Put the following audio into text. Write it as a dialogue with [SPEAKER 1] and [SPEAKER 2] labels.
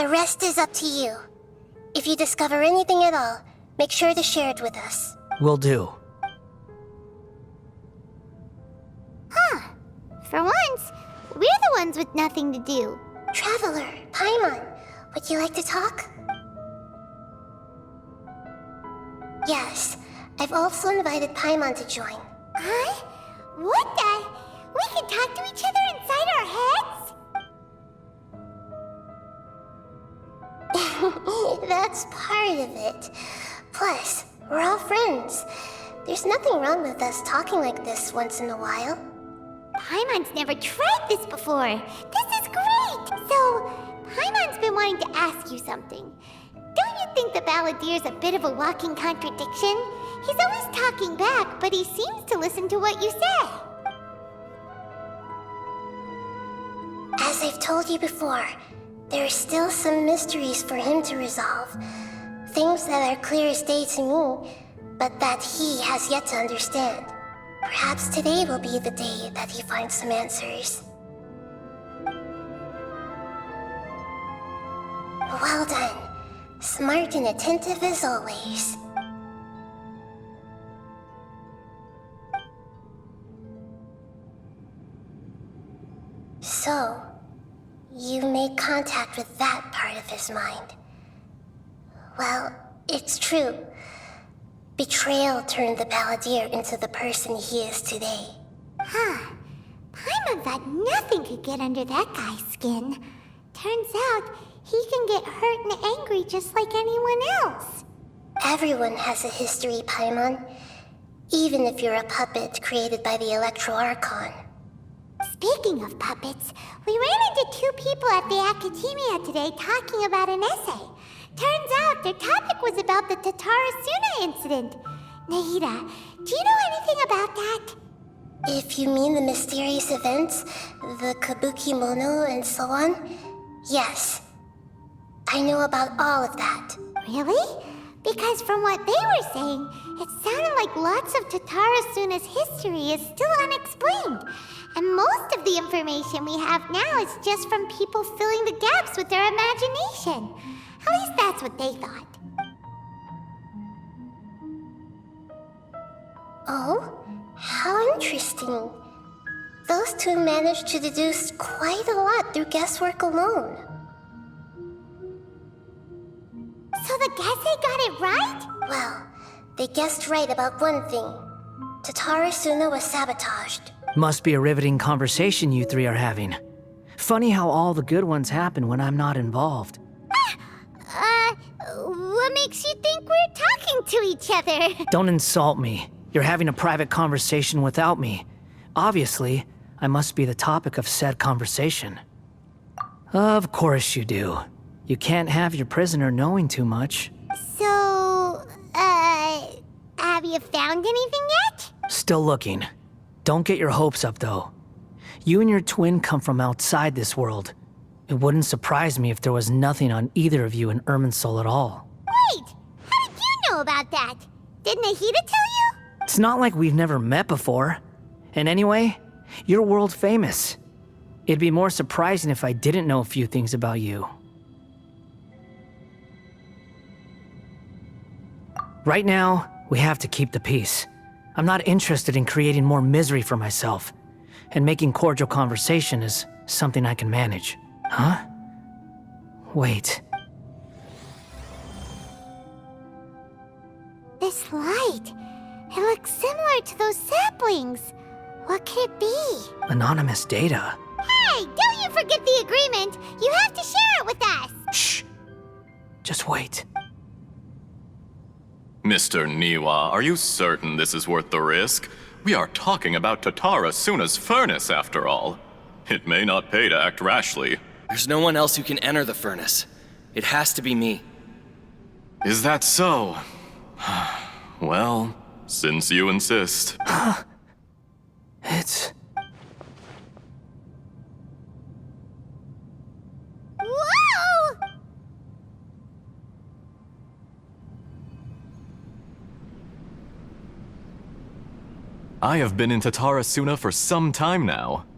[SPEAKER 1] The rest is up to you. If you discover anything at all, make sure to share it with us.
[SPEAKER 2] Will do.
[SPEAKER 3] For once, we're the ones with nothing to do.
[SPEAKER 1] Traveler, Paimon, would you like to talk? Yes, I've also invited Paimon to join.
[SPEAKER 3] Huh? What the? We can talk to each other inside our heads?
[SPEAKER 1] That's part of it. Plus, we're all friends. There's nothing wrong with us talking like this once in a while.
[SPEAKER 3] Paimon's never tried this before. This is great! So, Paimon's been wanting to ask you something. Don't you think the Balladier's a bit of a walking contradiction? He's always talking back, but he seems to listen to what you say.
[SPEAKER 1] As I've told you before, there are still some mysteries for him to resolve. Things that are clear as day to me, but that he has yet to understand. Perhaps today will be the day that he finds some answers. Well done. Smart and attentive as always. So, you made contact with that part of his mind. Well, it's true. Betrayal turned the Balladier into the person he is today.
[SPEAKER 3] Paimon thought nothing could get under that guy's skin. Turns out, he can get hurt and angry just like anyone else.
[SPEAKER 1] Everyone has a history, Paimon. Even if you're a puppet created by the Electro Archon.
[SPEAKER 3] Speaking of puppets, we ran into two people at the Academia today talking about an essay. Turns out their topic was about the Tatarasuna incident. Nahida, do you know anything about that?
[SPEAKER 1] If you mean the mysterious events, the Kabuki Mono and so on, yes. I know about all of that.
[SPEAKER 3] Really? Because from what they were saying, it sounded like lots of Tatarasuna's history is still unexplained. And most of the information we have now is just from people filling the gaps with their imagination. At least that's what they thought.
[SPEAKER 1] Oh? How interesting. Those two managed to deduce quite a lot through guesswork alone.
[SPEAKER 3] So the Gase got it right?
[SPEAKER 1] Well, they guessed right about one thing. Tatarasuna was sabotaged.
[SPEAKER 2] Must be a riveting conversation you three are having. Funny how all the good ones happen when I'm not involved.
[SPEAKER 3] What makes you think we're talking to each other?
[SPEAKER 2] Don't insult me. You're having a private conversation without me. Obviously, I must be the topic of said conversation. Of course you do. You can't have your prisoner knowing too much.
[SPEAKER 3] So, have you found anything yet?
[SPEAKER 2] Still looking. Don't get your hopes up, though. You and your twin come from outside this world. It wouldn't surprise me if there was nothing on either of you in Irminsul at all.
[SPEAKER 3] Wait! How did you know about that? Did Nahida tell you?
[SPEAKER 2] It's not like we've never met before. And anyway, you're world famous. It'd be more surprising if I didn't know a few things about you. Right now, we have to keep the peace. I'm not interested in creating more misery for myself. And making cordial conversation is something I can manage. Huh? Wait.
[SPEAKER 3] This light. It looks similar to those saplings. What could it be?
[SPEAKER 2] Anonymous data.
[SPEAKER 3] Hey, don't you forget the agreement. You have to share it with us.
[SPEAKER 2] Shh. Just wait.
[SPEAKER 4] Mr. Niwa, are you certain this is worth the risk? We are talking about Tatarasuna's furnace, after all. It may not pay to act rashly.
[SPEAKER 5] There's no one else who can enter the furnace. It has to be me.
[SPEAKER 4] Is that so? Well, since you insist.
[SPEAKER 2] It's...
[SPEAKER 3] Whoa!
[SPEAKER 4] I have been in Tatarasuna for some time now.